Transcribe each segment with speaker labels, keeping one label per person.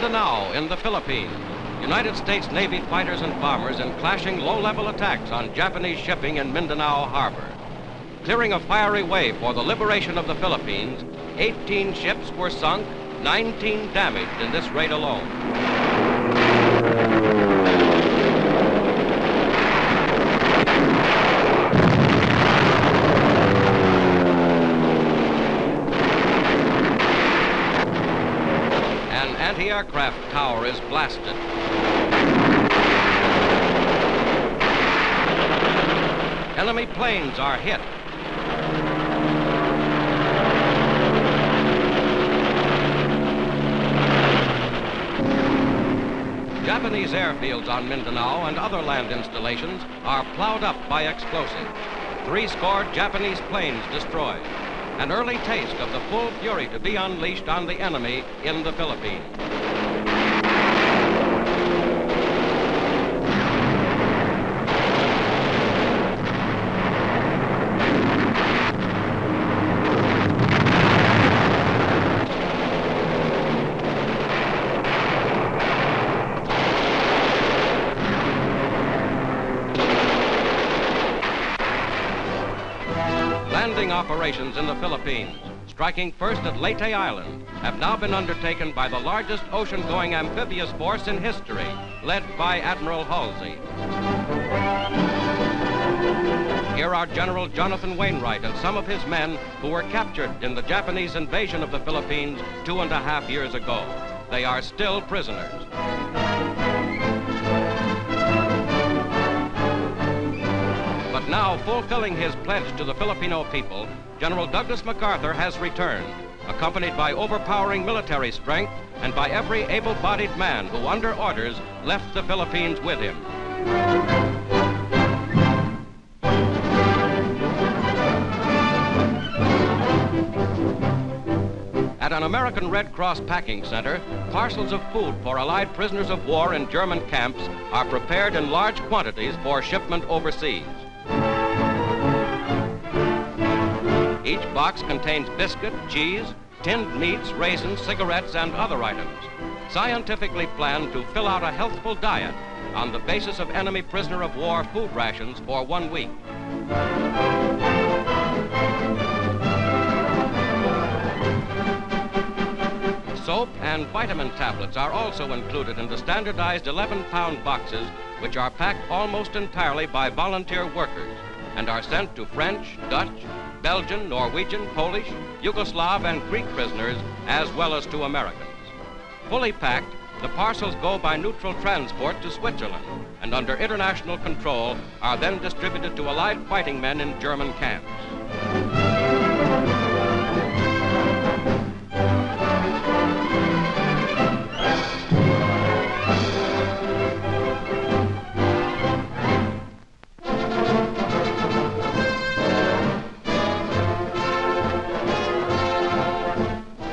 Speaker 1: Mindanao in the Philippines. United States Navy fighters and bombers in clashing low-level attacks on Japanese shipping in Mindanao Harbor. Clearing a fiery way for the liberation of the Philippines, 18 ships were sunk, 19 damaged in this raid alone. An anti-aircraft tower is blasted. Enemy planes are hit. Japanese airfields on Mindanao and other land installations are plowed up by explosives. 70 Japanese planes destroyed. An early taste of the full fury to be unleashed on the enemy in the Philippines. Landing operations in the Philippines, striking first at Leyte Island, have now been undertaken by the largest ocean-going amphibious force in history, led by Admiral Halsey. Here are General Jonathan Wainwright and some of his men who were captured in the Japanese invasion of the Philippines 2.5 years ago. They are still prisoners. But now, fulfilling his pledge to the Filipino people, General Douglas MacArthur has returned, accompanied by overpowering military strength and by every able-bodied man who, under orders, left the Philippines with him. At an American Red Cross packing center, parcels of food for Allied prisoners of war in German camps are prepared in large quantities for shipment overseas. Each box contains biscuit, cheese, tinned meats, raisins, cigarettes, and other items, scientifically planned to fill out a healthful diet on the basis of enemy prisoner of war food rations for 1 week. Soap and vitamin tablets are also included in the standardized 11-pound boxes, which are packed almost entirely by volunteer workers and are sent to French, Dutch, Belgian, Norwegian, Polish, Yugoslav, and Greek prisoners, as well as to Americans. Fully packed, the parcels go by neutral transport to Switzerland and under international control are then distributed to Allied fighting men in German camps.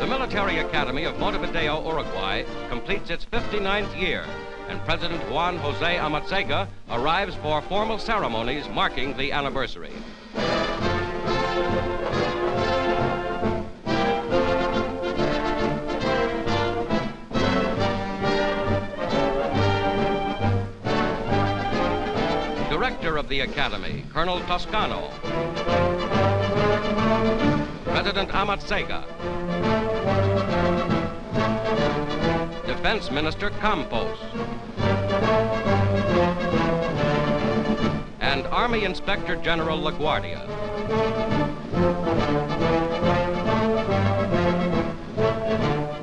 Speaker 1: The Military Academy of Montevideo, Uruguay, completes its 59th year, and President Juan Jose Amatziga arrives for formal ceremonies marking the anniversary. Director of the Academy, Colonel Toscano. President Amatziga. Defense Minister Campos. And Army Inspector General LaGuardia.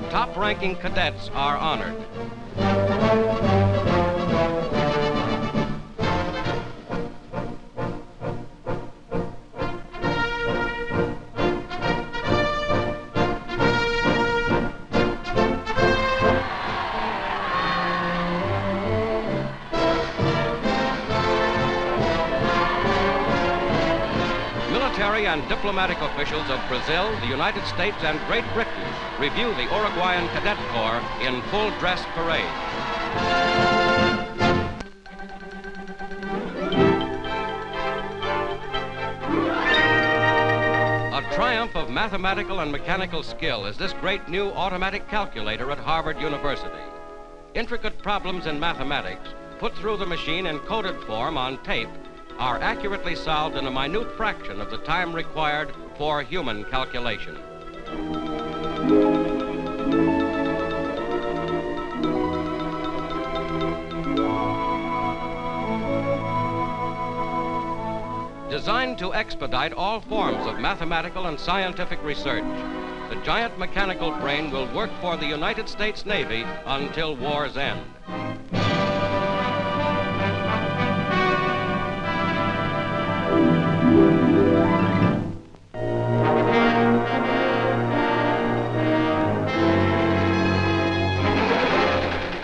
Speaker 1: Top-ranking cadets are honored. Military and diplomatic officials of Brazil, the United States, and Great Britain review the Uruguayan Cadet Corps in full dress parade. A triumph of mathematical and mechanical skill is this great new automatic calculator at Harvard University. Intricate problems in mathematics, put through the machine in coded form on tape, are accurately solved in a minute fraction of the time required for human calculation. Designed to expedite all forms of mathematical and scientific research, the giant mechanical brain will work for the United States Navy until war's end.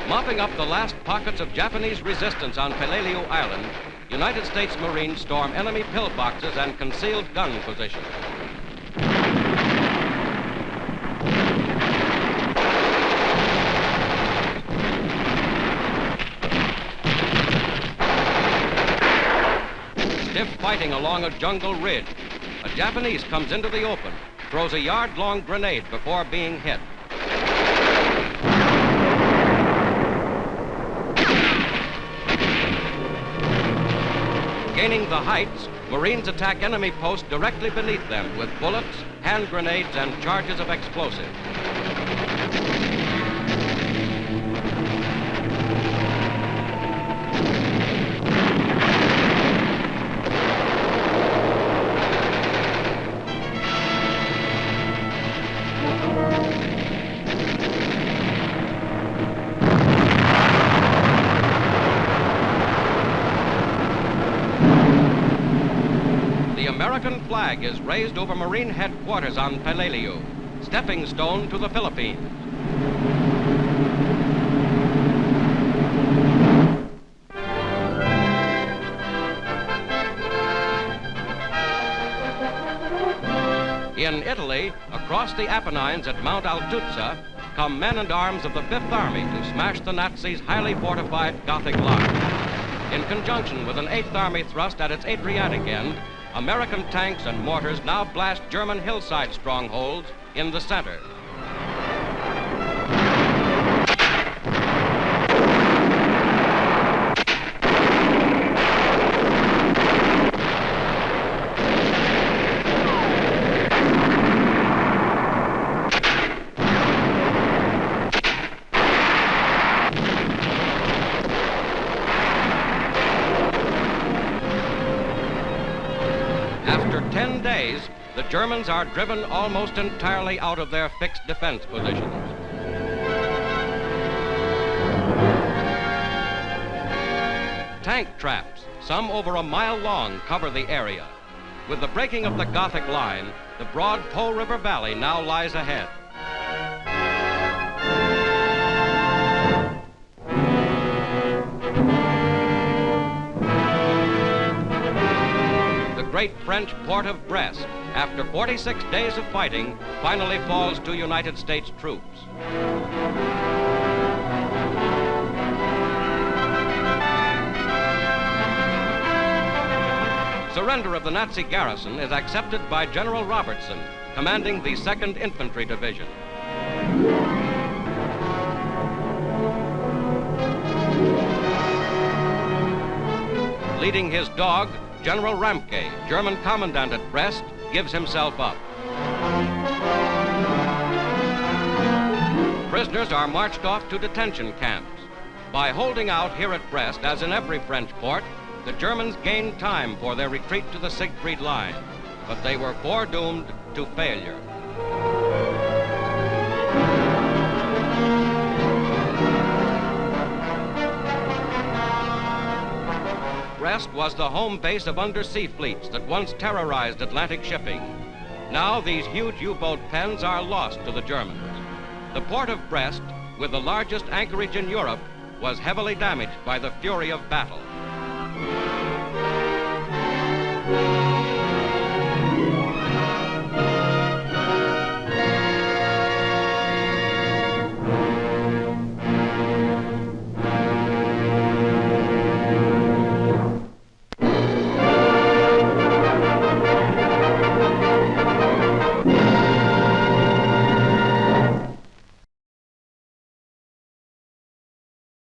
Speaker 1: Mopping up the last pockets of Japanese resistance on Peleliu Island, United States Marines storm enemy pillboxes and concealed gun positions. Stiff fighting along a jungle ridge. A Japanese comes into the open, throws a yard-long grenade before being hit. Gaining the heights, Marines attack enemy posts directly beneath them with bullets, hand grenades, and charges of explosives. The American flag is raised over Marine headquarters on Peleliu, stepping stone to the Philippines. In Italy, across the Apennines at Mount Altuzza, come men and arms of the Fifth Army to smash the Nazis' highly fortified Gothic line. In conjunction with an Eighth Army thrust at its Adriatic end, American tanks and mortars now blast German hillside strongholds in the center. After 10 days, the Germans are driven almost entirely out of their fixed defense positions. Tank traps, some over a mile long, cover the area. With the breaking of the Gothic line, the broad Po River Valley now lies ahead. The great French port of Brest, after 46 days of fighting, finally falls to United States troops. Surrender of the Nazi garrison is accepted by General Robertson, commanding the 2nd Infantry Division. Leading his dog, General Ramke, German commandant at Brest, gives himself up. Prisoners are marched off to detention camps. By holding out here at Brest, as in every French port, the Germans gained time for their retreat to the Siegfried Line, but they were foredoomed to failure. Brest was the home base of undersea fleets that once terrorized Atlantic shipping. Now these huge U-boat pens are lost to the Germans. The port of Brest, with the largest anchorage in Europe, was heavily damaged by the fury of battle.